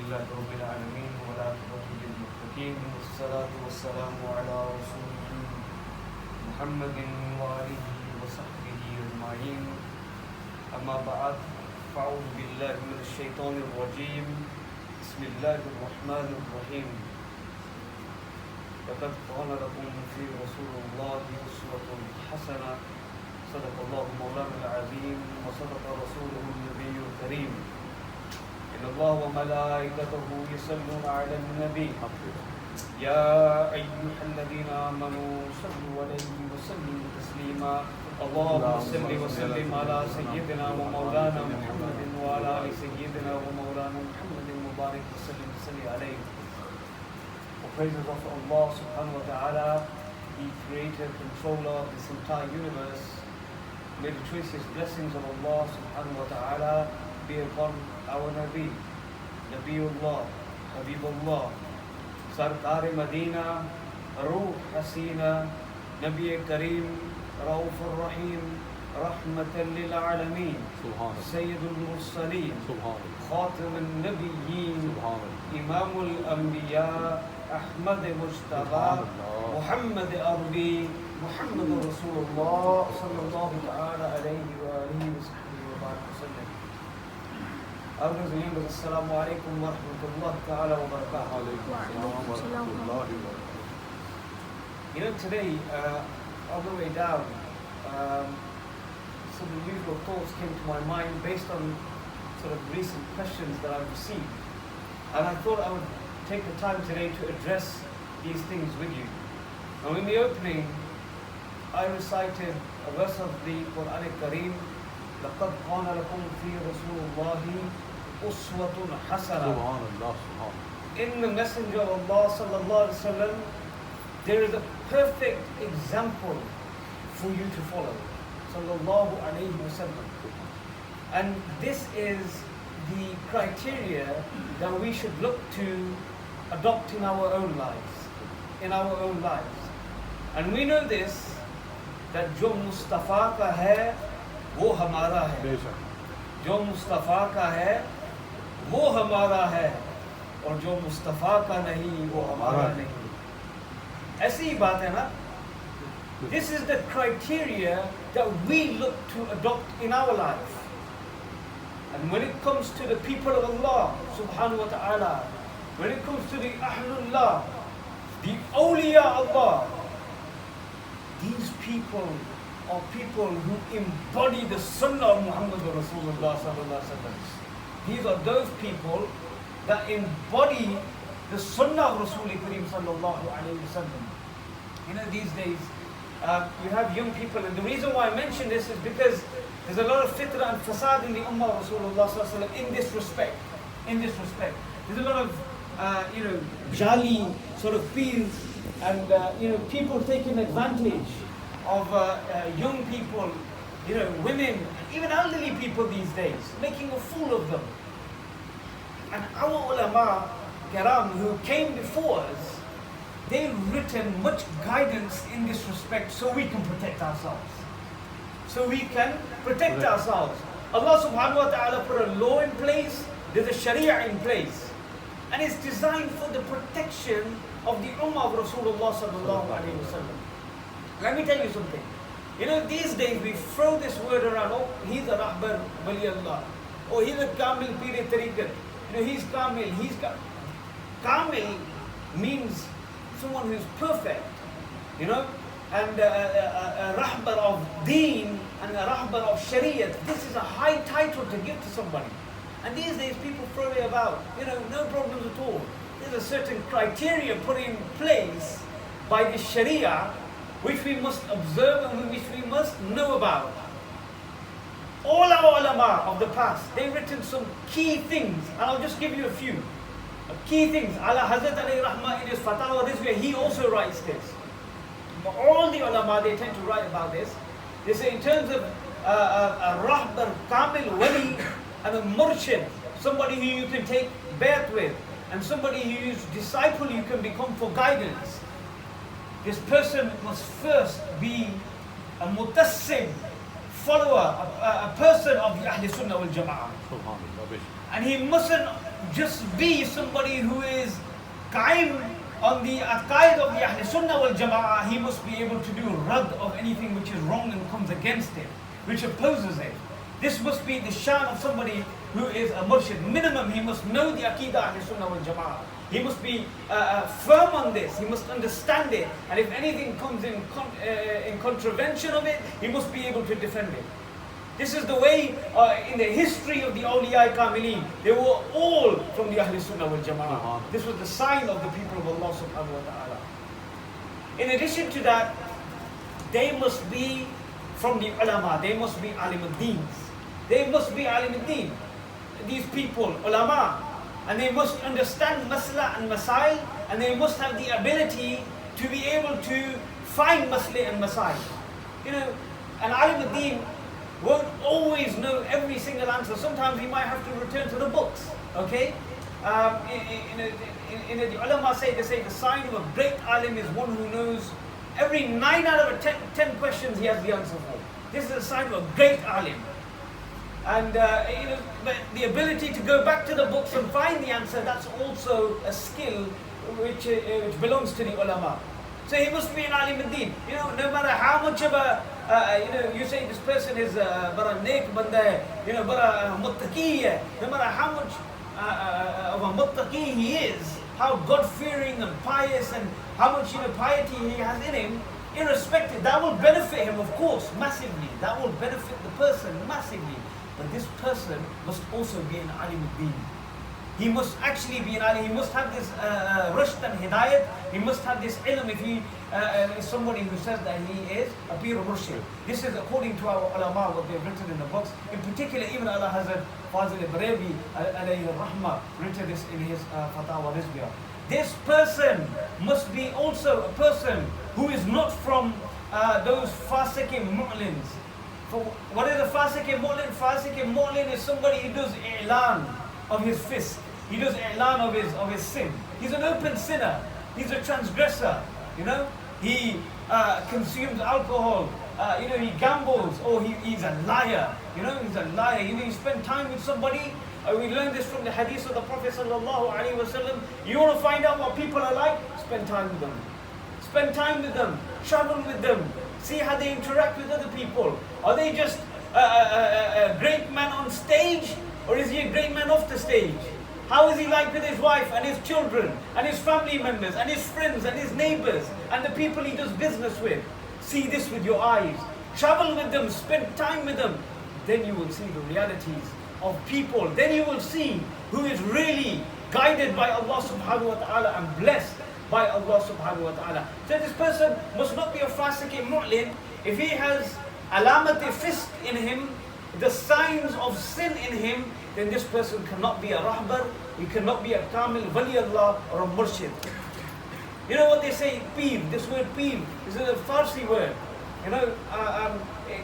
لله رب العالمين والعاقبة للمتقين والصلاة والسلام على رسوله محمد وآله وصحبه أجمعين أما بعد فأعوذ بالله من الشيطان الرجيم بسم الله الرحمن الرحيم لقد كان لكم في رسول الله أسوة حسنة صدق الله مولانا العظيم وصدق رسوله النبي الكريم إن الله وملائكته يصلون على النبي يا أيها الذين آمنوا صلوا عليه وسلموا تسليما اللهم صل وسلم على سيدنا ومولانا محمد وعلى آل سيدنا ومولانا محمد وبارك وسلم عليه. For praises of Allah subhanahu wa ta'ala, the creator, controller of this entire universe. May the choicest blessings of Allah subhanahu wa ta'ala be upon our Nabi, Nabiullah, Habibullah, Sarkar Madina, Ruh Hasina, Nabi Kareem, Rauf al-Rahim, Rahmatan lil Alameen, Sayyidul Mursaleen, Khatam al-Nabiyyin, Imam al-Anbiya, Ahmad Mustafa, Muhammad Arbi, Muhammad Rasulullah sallallahu ta'ala alayhi wa alihi wa sahbihi wa barak wa sallam. Brothers and members, assalamu alaikum wa rahmatullahi ta'ala wa barakatuh. You know, today, on the way down, some of the usual thoughts came to my mind based on sort of recent questions that I've received. And I thought I would take the time today to address these things with you. Now in the opening, I recited a verse of the Quran al-Kareem, لَقَدْ قَانَ لَكُمْ فِي رَسُولُ اللَّهِ أُسْوَةٌ حَسَنَةٌ. In the Messenger of Allah sallallahu alaihi wasallam, there is a perfect example for you to follow. Sallallahu alaihi wasallam. And this is the criteria that we should look to adopt in our own lives. And we know this, that जो मुस्तफ़ा का है वो हमारा है, जो मुस्तफ़ा का है वो हमारा है, और जो मुस्तफ़ा का नहीं वो हमारा नहीं. ऐसी ही बात है ना? This is the criteria that we look to adopt in our life. And when it comes to the people of Allah subhanahu wa ta'ala, when it comes to the Ahlullah, the awliya Allah, these people are people who embody the Sunnah of Muhammad Rasulullah sallallahu alaihi wasallam. These are those people that embody the Sunnah of Rasulullah Kareem sallallahu alaihi wasallam. You know, these days you have young people, and the reason why I mention this is because there's a lot of fitna and fasad in the Ummah of Rasulullah sallallahu alaihi wasallam in this respect. There's a lot of jali sort of feels and people taking advantage of young people, women, even elderly people these days, making a fool of them. And our ulama kiram who came before us, they've written much guidance in this respect so we can protect ourselves. Allah subhanahu wa ta'ala put a law in place, there's a Shariah in place. And it's designed for the protection of the Ummah of Rasulullah sallallahu alaihi wasallam. Let me tell you something. These days we throw this word around, oh, he's a Rahbar Wali Allah. Oh, he's a Kamil Piri Tariqat. He's Kamil, Kamil means someone who's perfect, and a Rahbar of Deen and a Rahbar of Shariah. This is a high title to give to somebody. And these days people throw it about, no problems at all. There's a certain criteria put in place by the Shariah which we must observe and which we must know about. All our ulama of the past, they've written some key things, and I'll just give you a few. Key things. Ala Hazrat Ali Rahma in his Fatawa this way, he also writes this. But all the ulama, they tend to write about this. They say in terms of a Rahbar, Kamil, Wali, and a Murshid, somebody who you can take bayat with, and somebody whose disciple you can become for guidance. This person must first be a mutassim, follower, a person of the Ahl Sunnah wal Jama'ah. And he mustn't just be somebody who is qaim on the aqaid of the Ahl Sunnah wal Jama'ah. He must be able to do rad of anything which is wrong and comes against it, which opposes it. This must be the shan of somebody who is a murshid. Minimum, he must know the Aqidah Ahl Sunnah wal Jama'ah. He must be firm on this. He must understand it. And if anything comes in contravention of it, he must be able to defend it. This is the way in the history of the awliya kamilin. They were all from the Ahl Sunnah wal Jama'ah. This was the sign of the people of Allah subhanahu wa ta'ala. In addition to that, they must be from the ulama. They must be alim al-deens. They must be alim al-deen. These people, ulama. And they must understand masla and masail. And they must have the ability to be able to find masla and masail. You know, an alim al-deen won't always know every single answer. Sometimes he might have to return to the books. Okay? In the ulama say, they say the sign of a great alim is one who knows every 9 out of 10 questions he has the answer for. This is a sign of a great alim. And the ability to go back to the books and find the answer, that's also a skill which belongs to the ulama. So he must be an alim al-deen. You know, no matter how much of a, you say this person is bara nek banda hai, bara muttaqi hai. No matter how much of a muttaqi he is, how God-fearing and pious and how much piety he has in him, irrespective, that will benefit him, of course, massively. That will benefit the person massively. But this person must also be an alim al-deen. He must actually be an alim. He must have this rushd and hidayat. He must have this ilm if he is somebody who says that he is a pir murshid. This is according to our ulama, what they've written in the books. In particular, even Allah Hazrat Fazil Barevi alayhi rahmah written this in his Fatawa Rizbiyah. This person must be also a person who is not from those fasiqim mu'lins. For what is a fasiqim mu'lin? Fasiqim mu'lin is somebody who does i'lan of his fist. He does i'lan of his sin. He's an open sinner. He's a transgressor. He consumes alcohol. He gambles, or he's a liar. He's a liar. You spend time with somebody. We learn this from the hadith of the Prophet sallallahu alaihi wasallam. You want to find out what people are like? Spend time with them. Spend time with them. Travel with them. See how they interact with other people. Are they just a great man on stage? Or is he a great man off the stage? How is he like with his wife and his children and his family members and his friends and his neighbors and the people he does business with? See this with your eyes. Travel with them, spend time with them. Then you will see the realities of people. Then you will see who is really guided by Allah subhanahu wa ta'ala and blessed by Allah subhanahu wa ta'ala. So this person must not be a fasiqi mu'lin. If he has alamat fisq in him, the signs of sin in him, then this person cannot be a rahbar, he cannot be a kamil waliyullah or a murshid. You know what they say, pir, this word pir, this is a Farsi word.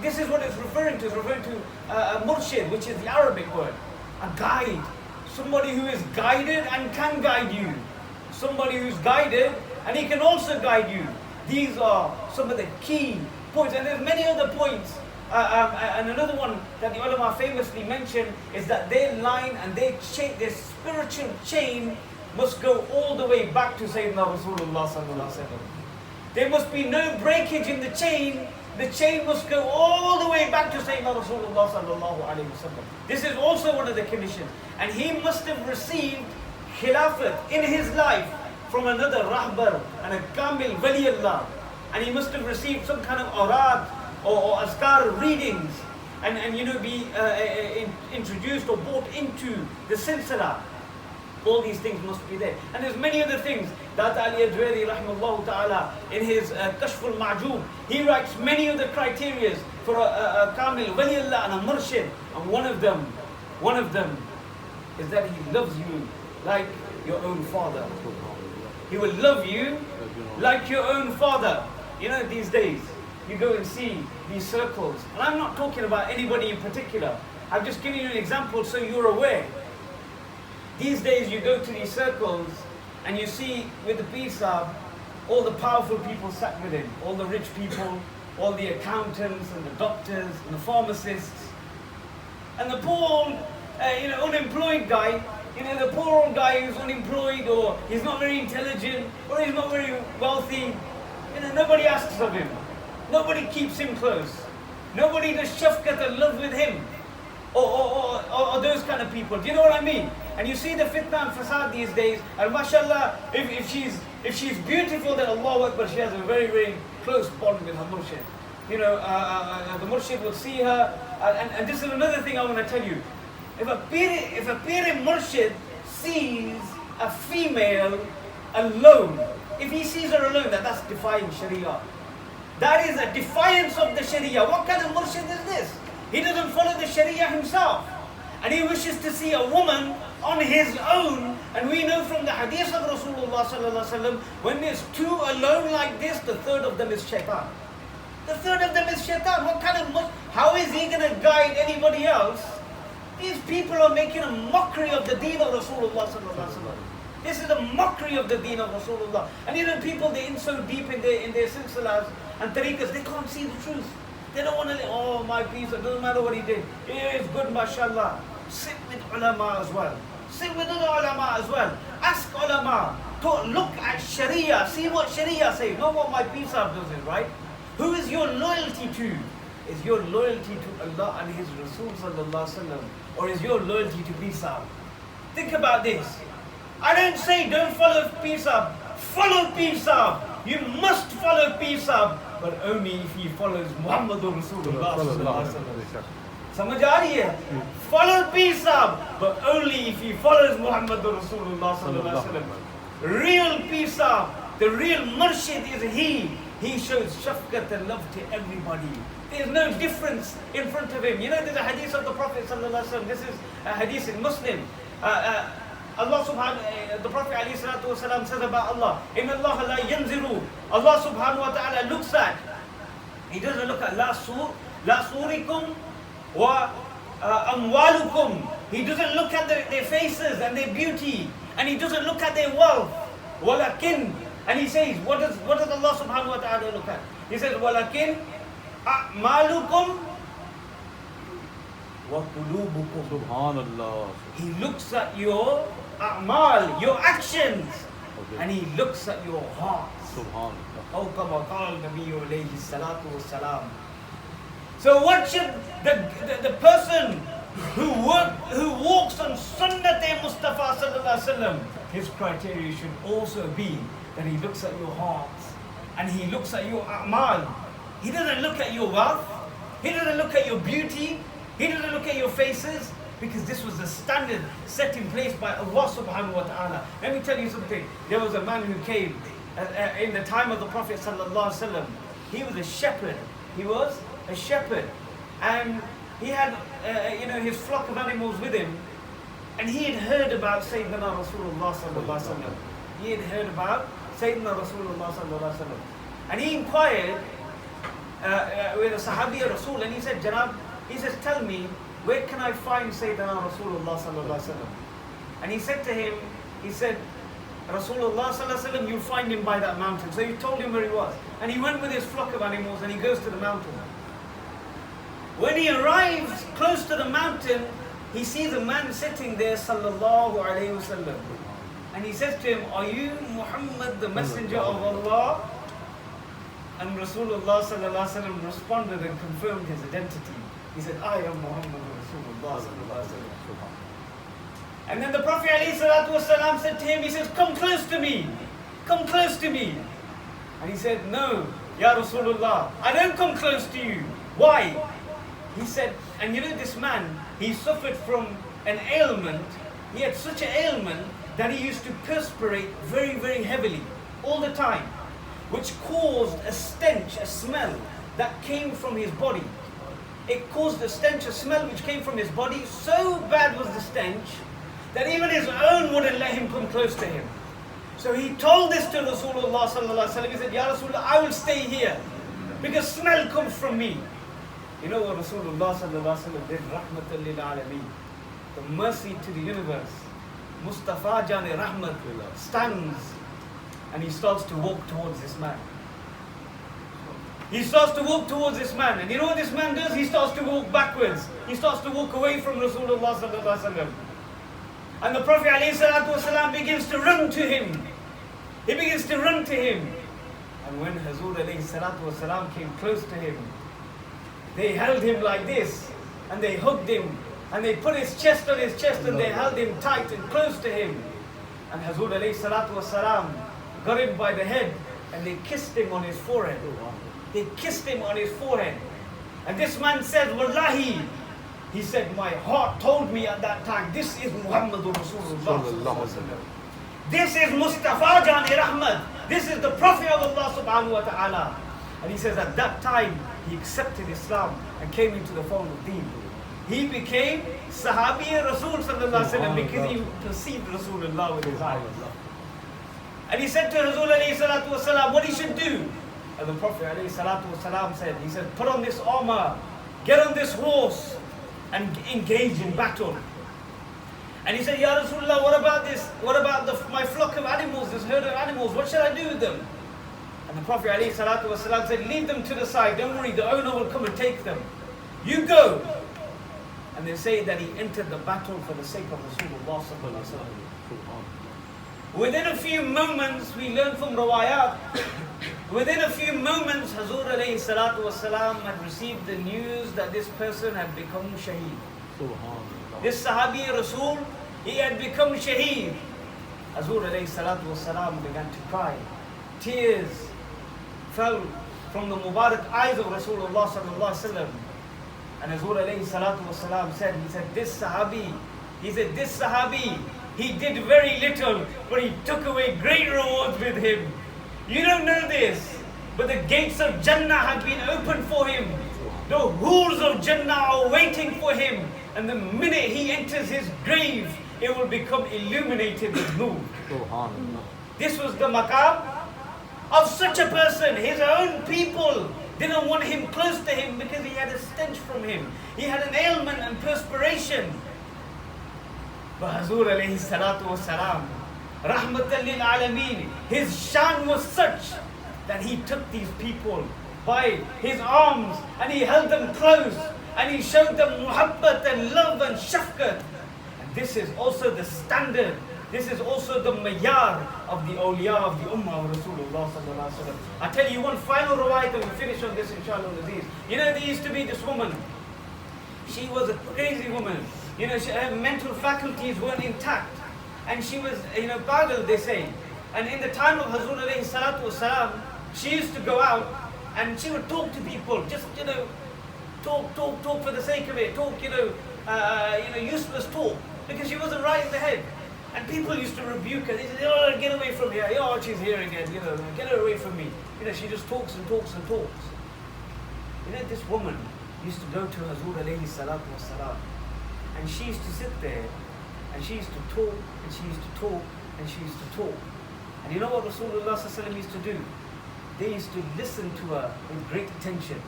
This is what it's referring to. It's referring to a murshid, which is the Arabic word. A guide. Somebody who is guided and can guide you. Somebody who's guided and he can also guide you. These are some of the key points, and there's many other points. And another one that the ulama famously mentioned is that their line and their spiritual chain must go all the way back to Sayyidina Rasulullah sallallahu alaihi wasallam. There must be no breakage in the chain. The chain must go all the way back to Sayyidina Rasulullah sallallahu alaihi wasallam. This is also one of the conditions. And he must have received khilafat in his life from another rahbar and a kamil waliyullah. And he must have received some kind of awrad or azkar readings and be introduced or brought into the silsila. All these things must be there. And there's many other things. That Ali Ajwari rahimahullah ta'ala in his Kashf al-Ma'joob, he writes many other criteria for a kamil waliyullah and a murshid. And one of them is that he loves you like your own father. He will love you like your own father. These days you go and see these circles, and I'm not talking about anybody in particular. I'm just giving you an example so you're aware. These days you go to these circles and you see with the Pisa all the powerful people sat with him, all the rich people, all the accountants and the doctors and the pharmacists, and the poor unemployed guy You know, the poor old guy who's unemployed, or he's not very intelligent, or he's not very wealthy. You know, nobody asks of him. Nobody keeps him close. Nobody does shafqat and love with him. Or those kind of people. Do you know what I mean? And you see the fitna and fasad these days, and mashallah, if she's beautiful, then Allahu Akbar, she has a very, very close bond with her Murshid. You know, the Murshid will see her, and this is another thing I want to tell you. If a Pir Murshid sees a female alone, if he sees her alone, that's defying Shariah. That is a defiance of the Shariah. What kind of Murshid is this? He doesn't follow the Shariah himself. And he wishes to see a woman on his own. And we know from the hadith of Rasulullah sallallahu alaihi wasallam, when there's two alone like this, the third of them is shaitan. The third of them is shaitan. What kind of how is he going to guide anybody else? These people are making a mockery of the deen of Rasulullah sallallahu alaihi wasallam. This is a mockery of the deen of Rasulullah. And you know, people, they're in so deep in their silsilas and tariqas, they can't see the truth. They don't want to, oh my peace, it doesn't matter what he did. He is good, mashallah. Sit with ulama as well. Sit with other ulama as well. Ask ulama to look at Shariah. See what Shariah says, not what my peace does it, right? Who is your loyalty to? Is your loyalty to Allah and His Rasul sallallahu alaihi wasallam, or is your loyalty to Pisab? Think about this. I don't say don't follow Pisab. Follow Pisab. You must follow Pisab, but only if he follows Muhammadur Rasulullah sallallahu alaihi wasallam. Samajh aa rahi hai? Follow Pisab, but only if he follows Muhammadur Rasulullah sallallahu alaihi wasallam. Real Pisab, the real Murshid is he. He shows shafqat and love to everybody. There's no difference in front of him. You know, there's a hadith of the Prophet sallallahu alaihi wasallam. This is a hadith in Muslim. Allah subhanahu, the Prophet alayhi salatu wasalam says about Allah, Inna Allah la yanziru. Allah subhanahu wa ta'ala looks at, He doesn't look at la surikum wa amwalukum. He doesn't look at their faces and their beauty, and He doesn't look at their wealth. Walakin, and He says, what does Allah subhanahu wa ta'ala look at? He says, Walakin a'malukum wa qulubukum. Subhanallah. He looks at your a'mal, your actions, and He looks at your heart. Subhanallah. So what should the person who walks on Sunnat Mustafa sallallahu alaihi wasallam, his criteria should also be that he looks at your hearts and he looks at your a'mal. He doesn't look at your wealth, he doesn't look at your beauty, he doesn't look at your faces, because this was the standard set in place by Allah subhanahu wa ta'ala. Let me tell you something. There was a man who came in the time of the Prophet sallallahu alaihi wasallam. He was a shepherd. He was a shepherd, and he had his flock of animals with him, and he had heard about Sayyidina Rasulullah sallallahu alaihi wasallam. He had heard about Sayyidina Rasulullah sallallahu alaihi wasallam, and he inquired with a Sahabi Rasul, and he said, Janab, he says, tell me, where can I find Sayyidina Rasulullah sallallahu alaihi wasallam? And he said to him, he said, Rasulullah sallallahu alaihi wasallam, you'll find him by that mountain. So he told him where he was, and he went with his flock of animals, and he goes to the mountain. When he arrives close to the mountain, he sees a man sitting there, sallallahu alaihi wasallam, and he says to him, are you Muhammad, the messenger of Allah? And Rasulullah sallallahu alaihi wasallam responded and confirmed his identity. He said, I am Muhammad Rasulullah sallallahu alaihi wasallam. And then the Prophet alayhi salatu wasallam said to him, he says, come close to me, come close to me. And he said, no, Ya Rasulullah, I don't come close to you. Why? He said, and you know this man, he suffered from an ailment. He had such an ailment that he used to perspirate very, very heavily all the time, which caused a stench, a smell that came from his body. It caused a stench, a smell which came from his body. So bad was the stench that even his own wouldn't let him come close to him. So he told this to Rasulullah sallallahu alaihi wasallam. He said, Ya Rasulullah, I will stay here because smell comes from me. You know what Rasulullah sallallahu alaihi wasallam did? Rahmatan lil alameen, the mercy to the universe. Mustafa Jane Rahmat stands and he starts to walk towards this man. He starts to walk towards this man, and you know what this man does? He starts to walk backwards. He starts to walk away from Rasulullah sallallahu alaihi wasallam. And the Prophet ﷺ begins to run to him. He begins to run to him. And when Hazur ﷺ came close to him, they held him like this, and they hugged him, and they put his chest on his chest, and they held him tight and close to him. And Hazur ﷺ got him by the head, and they kissed him on his forehead. They kissed him on his forehead. And this man said, Wallahi, he said, my heart told me at that time, this is Muhammadur Rasulullah. This is Mustafa Jani Rahmat. This is the Prophet of Allah subhanahu wa ta'ala. And he says at that time, he accepted Islam and came into the fold of Deen. He became Sahabi Rasul sallallahu alaihi wasallam because he perceived Rasulullah with his eyes. And he said to Rasul alayhi salatu wasalam what he should do. And the Prophet alayhi salatu wasalam said, he said, put on this armor, get on this horse, and engage in battle. And he said, Ya Rasulullah, what about this? What about my flock of animals, this herd of animals? What should I do with them? And the Prophet ﷺ said, leave them to the side. Don't worry, the owner will come and take them. You go. And they say that he entered the battle for the sake of Rasulullah ﷺ. Within a few moments, we learn from Rawayat, within a few moments, Hazur ﷺ had received the news that this person had become shaheed. This Sahabi Rasul, he had become shaheed. Hazur ﷺ began to cry. Tears fell from the Mubarak eyes of Rasulullah sallallahu alaihi wasallam. And Hazur ﷺ said, this Sahabi, he did very little, but he took away great rewards with him. You don't know this, but the gates of Jannah have been opened for him. The hools of Jannah are waiting for him. And the minute he enters his grave, it will become illuminated with nur. This was the maqam of such a person. His own people didn't want him close to him because he had a stench from him. He had an ailment and perspiration. But Hazur alayhi salatu wasalam, rahmatan lil alameen, his shan was such that he took these people by his arms and he held them close and he showed them muhabbat and love and shafqat. And this is also the standard. This is also the mayar of the awliya of the ummah of Rasulullah sallallahu alaihi wasallam. I tell you one final rawayat and we finish on this inshallah Aziz. You know, there used to be this woman. She was a crazy woman. You know, her mental faculties weren't intact. And she was, pagal they say. And in the time of Hazur alayhi salatu wasalam, she used to go out and she would talk to people. Just, talk for the sake of it. Talk, useless talk. Because she wasn't right in the head. And people used to rebuke her. They said, oh, get away from here. Oh, she's here again. Get her away from me. She just talks and talks and talks. This woman used to go to Hazur alayhi salatu wasalam. And she used to sit there. And she used to talk. And she used to talk. And she used to talk. And you know what Rasulullah sallallahu alaihi wasallam used to do? They used to listen to her with great attention.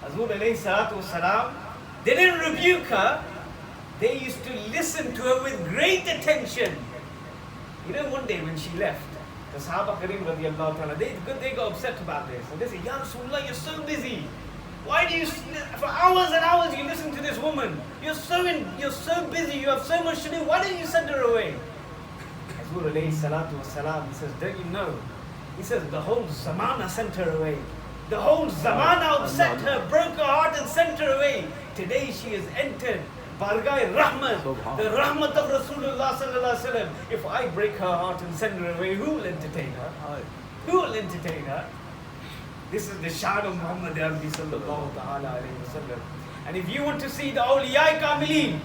Hazur alayhi salatu wasalam, they didn't rebuke her. They used to listen to her with great attention. One day when she left, the Sahaba Karim radiallahu ta'ala, they got upset about this. And they said, Ya Rasulullah, you're so busy. Why do you, for hours and hours you listen to this woman? You're so busy, you have so much to do. Why don't you send her away? Hazur alayhi salatu wasalam, he says, don't you know? He says, the whole zamana sent her away. The whole zamana upset her, broke her heart and sent her away. Today she has entered Bargai Rahmat, the Rahmat of Rasulullah sallallahu alaihi wasallam. If I break her heart and send her away, who will entertain her? Who will entertain her? This is the Shan of Muhammad sallallahu ta'ala alayhi wasallam. And if you want to see the awliya kamilin,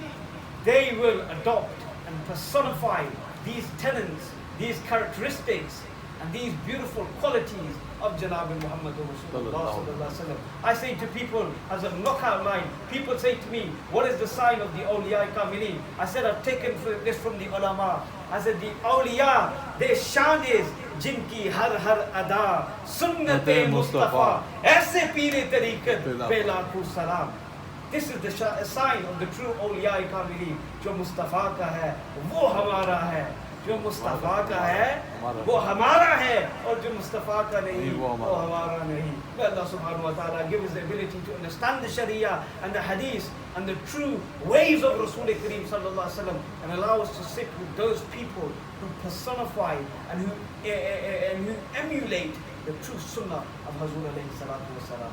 they will adopt and personify these tenets, these characteristics, and these beautiful qualities of Janab Muhammad Rasulullah sallallahu alaihi wasallam. I say to people as a knockout line, people say to me, what is the sign of the awliya kamilin? I said, I've taken this from the ulama. I said, the awliya, their shan is jinki har ada sunnat Mustafa aise peere tariqat pe lakhu salam. This is the sign of the true awliya kamilin. Jo Mustafa ka hai, wo hamara hai. जो मुस्तफ़ा का है वो हमारा है और जो मुस्तफ़ा का नहीं वो हमारा नहीं. May Allah subhanahu wa ta'ala give us the ability to understand the Shariah and the Hadith and the true ways of Rasul Kareem sallallahu alaihi wasallam, and allow us to sit with those people who personify and who emulate the true sunnah of Hazur alayhi salatu wasalam.